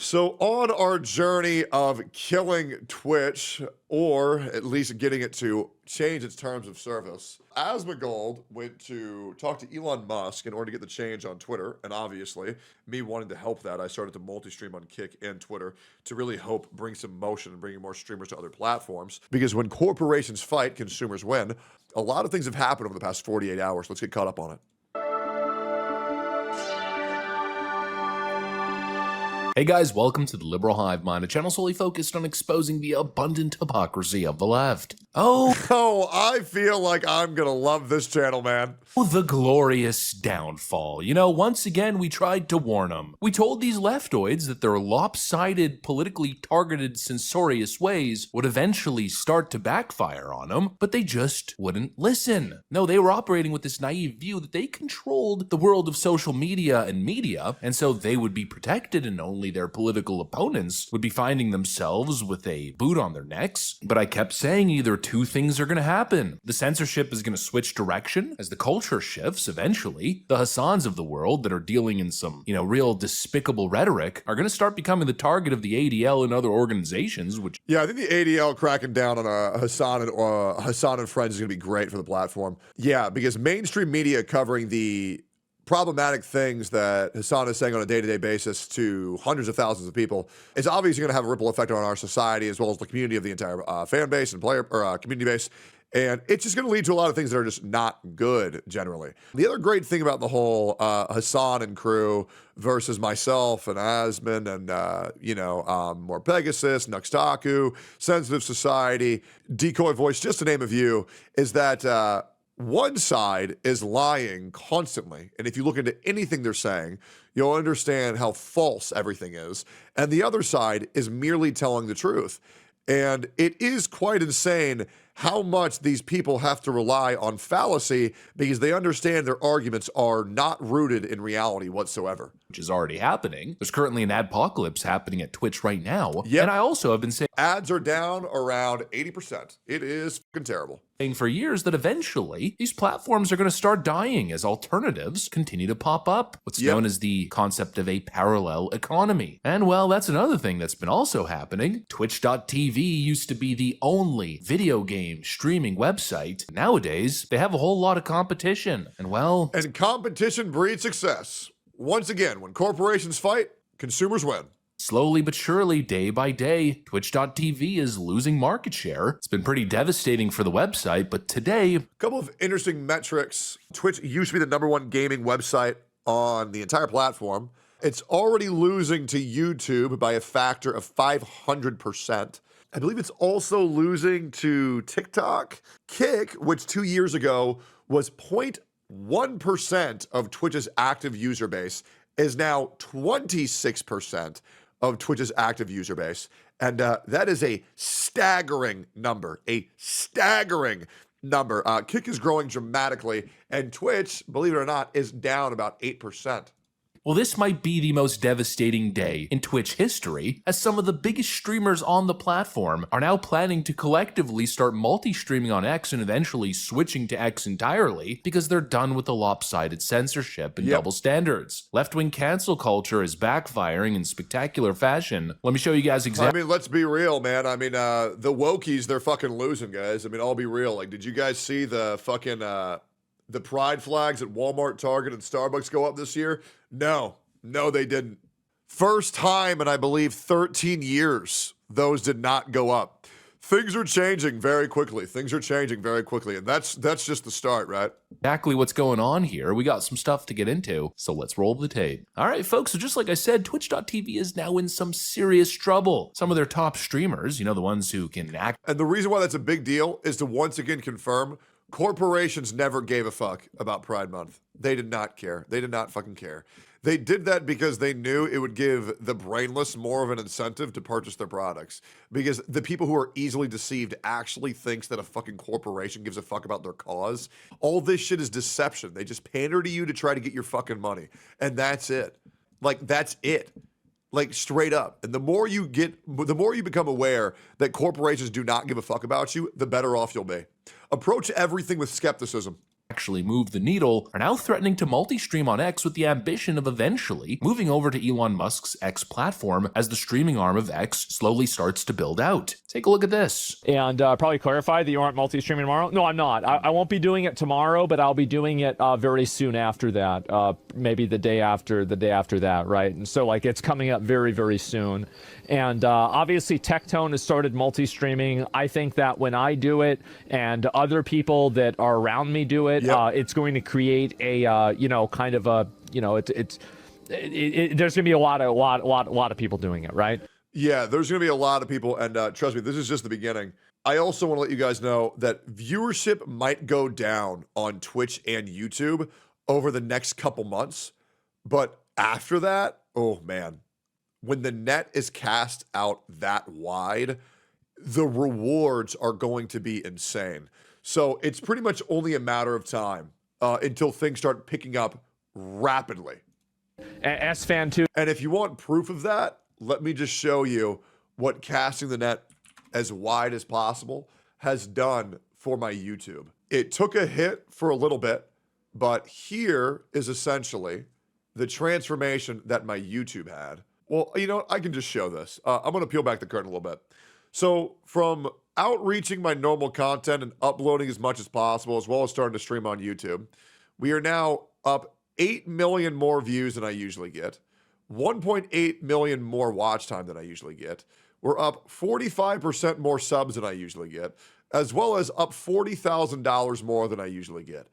So, on our journey of killing Twitch, or at least getting it to change its terms of service, Asmongold went to talk to Elon Musk in order to get the change on Twitter. And obviously, me wanting to help that, I started to multi-stream on Kick and Twitter to really help bring some motion and bring more streamers to other platforms. Because when corporations fight, consumers win. A lot of things have happened over the past 48 hours. Let's get caught up on it. Hey guys, welcome to the Liberal Hive Mind, a channel solely focused on exposing the abundant hypocrisy of the left. Oh, I feel like I'm gonna love this channel, man. The glorious downfall. You know, once again, we tried to warn them. We told these leftoids that their lopsided, politically targeted, censorious ways would eventually start to backfire on them, but they just wouldn't listen. No, they were operating with this naive view that they controlled the world of social media, and so they would be protected and only their political opponents would be finding themselves with a boot on their necks. But I kept saying either two things are going to happen. The censorship is going to switch direction as the culture shifts eventually. The Hassans of the world that are dealing in some, real despicable rhetoric are going to start becoming the target of the ADL and other organizations, which... Yeah, I think the ADL cracking down on Hassan and Friends is going to be great for the platform. Yeah, because mainstream media covering the problematic things that Hassan is saying on a day-to-day basis to hundreds of thousands of people is obviously going to have a ripple effect on our society as well as the community of the entire fan base and player or community base. And it's just going to lead to a lot of things that are just not good generally. The other great thing about the whole Hassan and crew versus myself and Asmon and, more Pegasus, Nuxtaku, Sensitive Society, Decoy Voice, just to name a few, is that one side is lying constantly, and if you look into anything they're saying, you'll understand how false everything is, and the other side is merely telling the truth. And it is quite insane how much these people have to rely on fallacy because they understand their arguments are not rooted in reality whatsoever. Which is already happening. There's currently an adpocalypse happening at Twitch right now. Yep. And I also have been saying ads are down around 80%. It is fucking terrible. For years that eventually these platforms are going to start dying as alternatives continue to pop up. What's known as the concept of a parallel economy. And well, that's another thing that's been also happening. Twitch.tv used to be the only video game streaming website. Nowadays, they have a whole lot of competition. And well... And competition breeds success. Once again, when corporations fight, consumers win. Slowly but surely, day by day, Twitch.tv is losing market share. It's been pretty devastating for the website, but today... A couple of interesting metrics. Twitch used to be the #1 gaming website on the entire platform. It's already losing to YouTube by a factor of 500%. I believe it's also losing to TikTok. Kick, which 2 years ago was 0.1% of Twitch's active user base, is now 26% of Twitch's active user base. And that is a staggering number, Kick is growing dramatically, and Twitch, believe it or not, is down about 8%. Well, this might be the most devastating day in Twitch history, as some of the biggest streamers on the platform are now planning to collectively start multi-streaming on X and eventually switching to X entirely because they're done with the lopsided censorship and double standards. Left-wing cancel culture is backfiring in spectacular fashion. Let me show you guys exactly. I mean, let's be real, man. I mean, the wokies, they're fucking losing, guys. I mean, I'll be real. Like, did you guys see the fucking... the pride flags at Walmart, Target, and Starbucks go up this year? No, they didn't. First time in, I believe, 13 years, those did not go up. Things are changing very quickly. And that's just the start, right? Exactly what's going on here. We got some stuff to get into, so let's roll the tape. All right, folks, so just like I said, Twitch.tv is now in some serious trouble. Some of their top streamers, the ones who can act. And the reason why that's a big deal is to once again confirm corporations never gave a fuck about Pride Month. They did not care. They did not fucking care. They did that because they knew it would give the brainless more of an incentive to purchase their products. Because the people who are easily deceived actually thinks that a fucking corporation gives a fuck about their cause. All this shit is deception. They just pander to you to try to get your fucking money. And that's it. Like, that's it. Like, straight up. And the more you become aware that corporations do not give a fuck about you, the better off you'll be. Approach everything with skepticism. actually move the needle, are now threatening to multi-stream on X with the ambition of eventually moving over to Elon Musk's X platform as the streaming arm of X slowly starts to build out. Take a look at this. And probably clarify that you aren't multi-streaming tomorrow. No, I'm not. I won't be doing it tomorrow, but I'll be doing it very soon after that. Maybe the day after that, right? And so like it's coming up very, very soon. And obviously Tectone has started multi-streaming. I think that when I do it and other people that are around me do it, it's going to create a kind of a there's going to be a lot of people doing it, right? Yeah, there's going to be a lot of people, and trust me, this is just the beginning. I also want to let you guys know that viewership might go down on Twitch and YouTube over the next couple months, but after that, oh man, when the net is cast out that wide, the rewards are going to be insane. So it's pretty much only a matter of time until things start picking up rapidly. S-Fan too. And if you want proof of that, let me just show you what casting the net as wide as possible has done for my YouTube. It took a hit for a little bit, but here is essentially the transformation that my YouTube had. Well, you know what? I can just show this. I'm going to peel back the curtain a little bit. So from outreaching my normal content and uploading as much as possible, as well as starting to stream on YouTube, we are now up 8 million more views than I usually get, 1.8 million more watch time than I usually get. We're up 45% more subs than I usually get, as well as up $40,000 more than I usually get,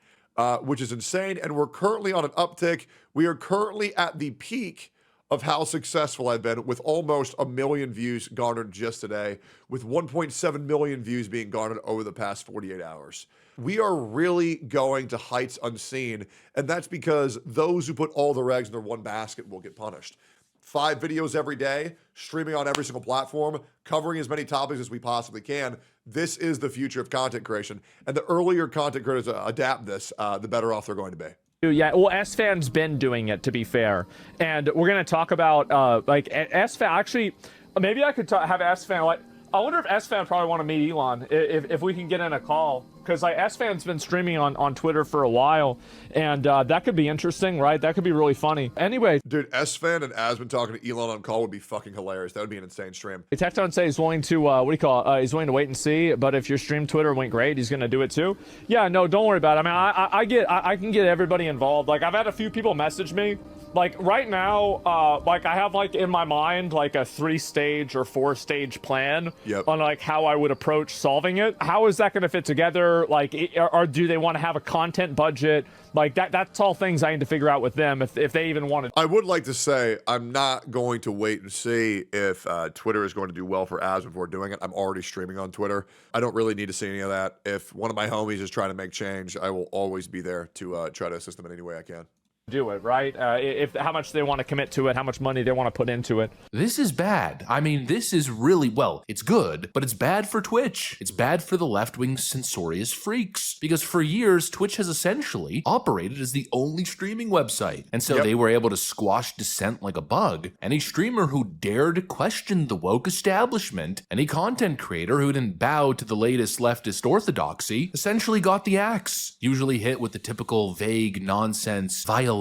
which is insane. And we're currently on an uptick. We are currently at the peak of how successful I've been, with almost 1 million views garnered just today, with 1.7 million views being garnered over the past 48 hours. We are really going to heights unseen, and that's because those who put all their eggs in their one basket will get punished. 5 videos every day, streaming on every single platform, covering as many topics as we possibly can. This is the future of content creation, and the earlier content creators adapt this, the better off they're going to be. Yeah, well, S-Fan's been doing it, to be fair. And we're going to talk about, like, S-Fan, actually, maybe I could have S-Fan, like, I wonder if S-Fan probably want to meet Elon, if we can get in a call. Because, like, S-Fan's been streaming on Twitter for a while, and that could be interesting, right? That could be really funny. Anyway. Dude, S-Fan and Asmon talking to Elon on call would be fucking hilarious. That would be an insane stream. Tectone says he's willing to, he's willing to wait and see, but if your stream Twitter went great, he's going to do it too. Yeah, no, don't worry about it. I mean, I can get everybody involved. Like, I've had a few people message me. Like, right now, like, I have, like, in my mind, like, a 3-stage or 4-stage plan on, like, how I would approach solving it. How is that going to fit together? Like, or do they want to have a content budget? Like, that's all things I need to figure out with them, if they even want to. I would like to say I'm not going to wait and see if Twitter is going to do well for ads before doing it. I'm already streaming on Twitter. I don't really need to see any of that. If one of my homies is trying to make change, I will always be there to try to assist them in any way I can. Do it, right? If how much they want to commit to it, how much money they want to put into it. This is bad. I mean, this is really, well, it's good, but it's bad for Twitch. It's bad for the left-wing censorious freaks, because for years, Twitch has essentially operated as the only streaming website, and so they were able to squash dissent like a bug. Any streamer who dared question the woke establishment, any content creator who didn't bow to the latest leftist orthodoxy, essentially got the axe, usually hit with the typical vague nonsense violation.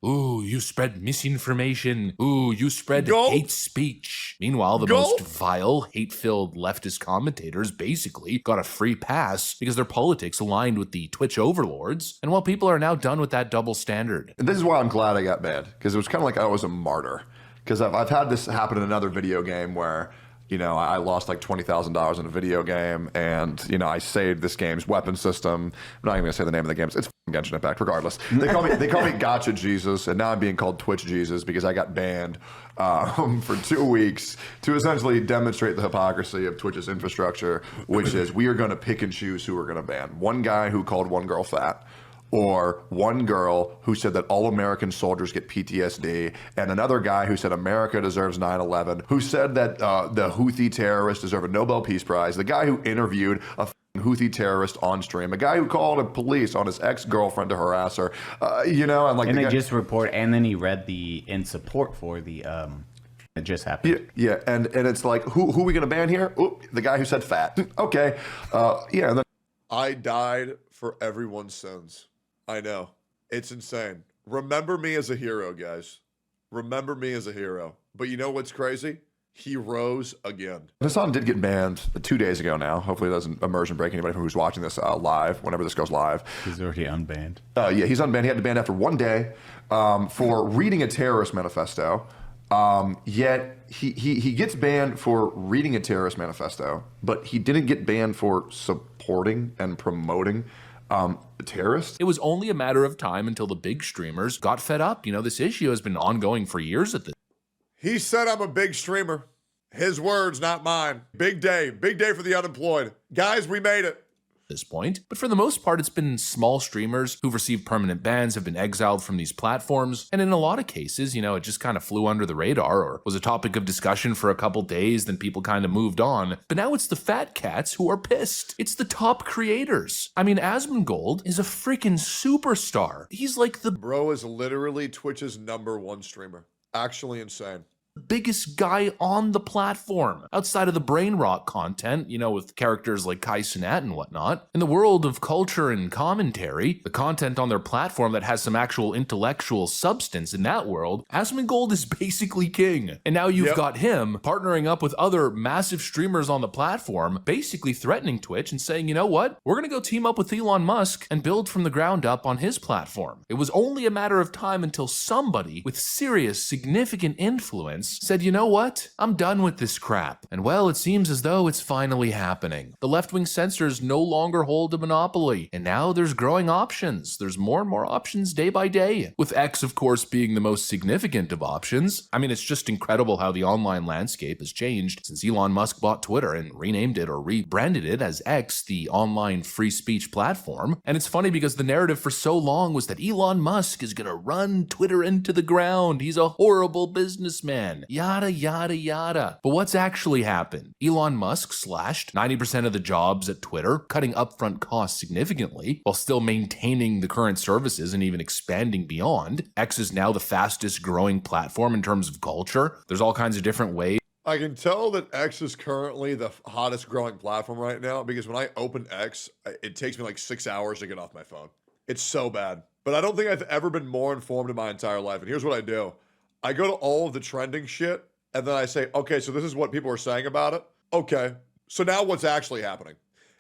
Ooh, you spread misinformation. Ooh, you spread hate speech. Meanwhile, the most vile, hate-filled leftist commentators basically got a free pass because their politics aligned with the Twitch overlords, and while people are now done with that double standard. And this is why I'm glad I got banned, because it was kind of like I was a martyr. Because I've had this happen in another video game where, you know, I lost like $20,000 in a video game, and, you know, I saved this game's weapon system. I'm not even gonna say the name of the game. It's Genshin Impact, regardless. They call me Gotcha Jesus, and now I'm being called Twitch Jesus because I got banned for 2 weeks to essentially demonstrate the hypocrisy of Twitch's infrastructure, which is we are gonna pick and choose who we're gonna ban. One guy who called one girl fat, or one girl who said that all American soldiers get PTSD, and another guy who said America deserves 9/11, who said that the Houthi terrorists deserve a Nobel Peace Prize, the guy who interviewed a Houthi terrorist on stream, a guy who called the police on his ex-girlfriend to harass her, you know, and like. And they just report, and then he read the in support for the. It just happened. Yeah, and it's like, who are we gonna ban here? Ooh, the guy who said fat. Okay, yeah, and then. I died for everyone's sins. I know. It's insane. Remember me as a hero, guys. Remember me as a hero. But you know what's crazy? He rose again. Hassan did get banned 2 days ago now. Hopefully it doesn't immersion break anybody who's watching this live, whenever this goes live. He's already unbanned. Yeah, he's unbanned. He had to ban after 1 day for reading a terrorist manifesto. Yet he gets banned for reading a terrorist manifesto, but he didn't get banned for supporting and promoting terrorists. It was only a matter of time until the big streamers got fed up. You know, this issue has been ongoing for years at this. He said I'm a big streamer. His words, not mine. Big day for the unemployed. Guys, we made it. This point, but for the most part, it's been small streamers who've received permanent bans, have been exiled from these platforms, and in a lot of cases, you know, it just kind of flew under the radar or was a topic of discussion for a couple days, then people kind of moved on. But now it's the fat cats who are pissed. It's the top creators. I mean, Asmongold is a freaking superstar. He's like the bro is literally Twitch's #1 streamer. Actually insane. biggest guy on the platform outside of the brain rot content, you know, with characters like Kai Cenat and whatnot. In the world of culture and commentary, the content on their platform that has some actual intellectual substance in that world, Asmongold is basically king. And now you've got him partnering up with other massive streamers on the platform, basically threatening Twitch and saying, you know what, we're gonna go team up with Elon Musk and build from the ground up on his platform. It was only a matter of time until somebody with serious, significant influence said, you know what? I'm done with this crap. And well, it seems as though it's finally happening. The left-wing censors no longer hold a monopoly, and now there's growing options. There's more and more options day by day, with X, of course, being the most significant of options. I mean, it's just incredible how the online landscape has changed since Elon Musk bought Twitter and renamed it or rebranded it as X, the online free speech platform. And it's funny because the narrative for so long was that Elon Musk is gonna run Twitter into the ground. He's a horrible businessman. Yada, yada, yada. But what's actually happened? Elon Musk slashed 90% of the jobs at Twitter, cutting upfront costs significantly, while still maintaining the current services and even expanding beyond. X is now the fastest growing platform in terms of culture. There's all kinds of different ways. I can tell that X is currently the hottest growing platform right now because when I open X, it takes me like 6 hours to get off my phone. It's so bad. But I don't think I've ever been more informed in my entire life. And here's what I do. I go to all of the trending shit, and then I say, okay, so this is what people are saying about it. Okay, so now what's actually happening?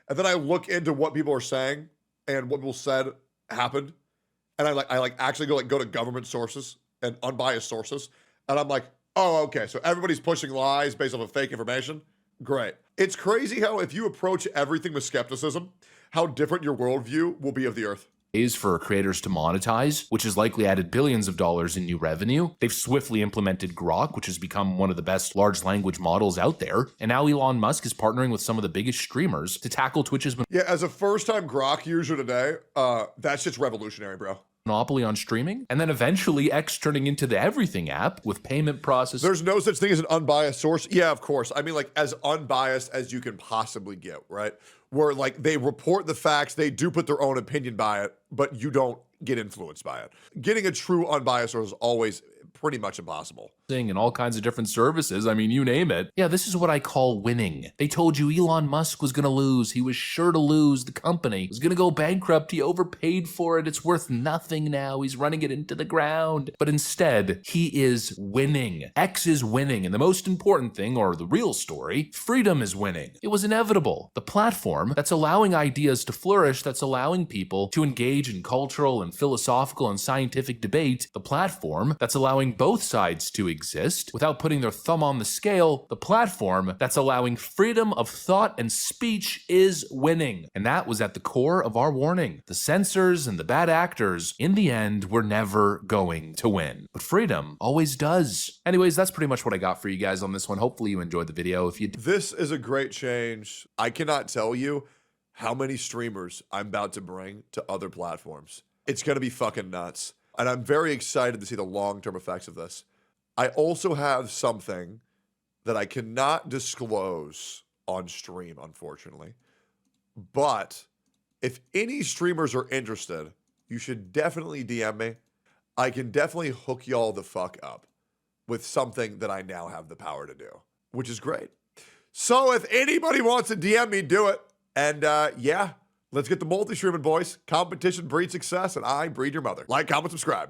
And then I look into what people are saying and what people said happened. And I actually go to government sources and unbiased sources. And I'm like, oh, okay, so everybody's pushing lies based off of fake information? Great. It's crazy how if you approach everything with skepticism, how different your worldview will be of the earth. For creators to monetize, which has likely added billions of dollars in new revenue. They've swiftly implemented Grok, which has become one of the best large language models out there. And now Elon Musk is partnering with some of the biggest streamers to tackle Twitch's as a first-time Grok user today, that's just revolutionary, bro. monopoly on streaming. And then eventually X turning into the everything app with payment processing. There's no such thing as an unbiased source. Yeah, of course. I mean, like as unbiased as you can possibly get, right? Where like they report the facts, they do put their own opinion by it, but you don't get influenced by it. Getting a true unbiased source is always pretty much impossible. And all kinds of different services. I mean, you name it. Yeah, this is what I call winning. They told you Elon Musk was gonna lose. He was sure to lose. The company was gonna go bankrupt. He overpaid for it. It's worth nothing now. He's running it into the ground. But instead, he is winning. X is winning. And the most important thing, or the real story, freedom is winning. It was inevitable. The platform that's allowing ideas to flourish, that's allowing people to engage in cultural and philosophical and scientific debate, the platform that's allowing both sides to exist without putting their thumb on the scale, the platform that's allowing freedom of thought and speech is winning. And that was at the core of our warning. The censors and the bad actors, in the end, were never going to win. But freedom always does. Anyways, that's pretty much what I got for you guys on this one. Hopefully you enjoyed the video. If you did, this is a great change. I cannot tell you how many streamers I'm about to bring to other platforms. It's gonna be fucking nuts. And I'm very excited to see the long-term effects of this. I also have something that I cannot disclose on stream, unfortunately. But if any streamers are interested, you should definitely DM me. I can definitely hook y'all the fuck up with something that I now have the power to do, which is great. So if anybody wants to DM me, do it. And yeah, Let's get the multi-streaming, boys. Competition breeds success, and I breed your mother. Like, comment, subscribe.